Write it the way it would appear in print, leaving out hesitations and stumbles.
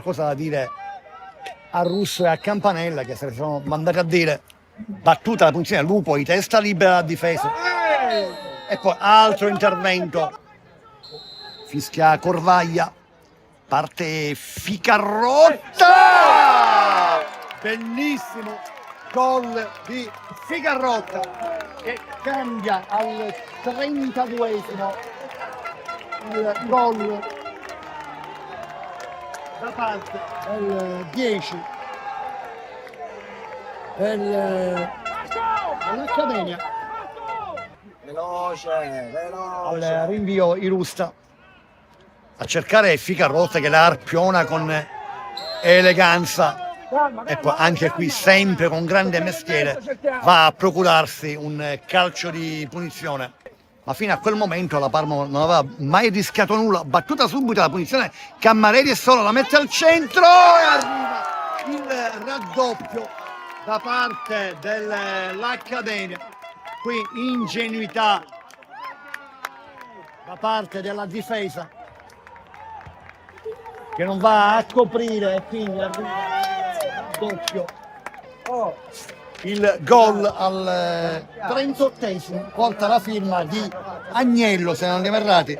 qualcosa da dire a Russo e a Campanella, che se ne sono mandati a dire battuta la punizione Lupo di testa libera a difesa, e poi altro intervento, fischia Corvaglia, parte Ficarrotta, bellissimo gol di Ficarrotta che cambia al 32esimo il gol da parte del 10 dell'Accademia. Veloce. Al rinvio Irusta a cercare Ficarrotta che la arpiona con eleganza, e poi anche qui sempre con grande mestiere va a procurarsi un calcio di punizione. Ma fino a quel momento la Parma non aveva mai rischiato nulla, battuta subito la punizione, Cammarelli solo la mette al centro e arriva il raddoppio da parte dell'Accademia. Qui ingenuità da parte della difesa che non va a coprire, e quindi arriva il raddoppio. Il gol al 38esimo porta la firma di Agnello, se non andiamo errati,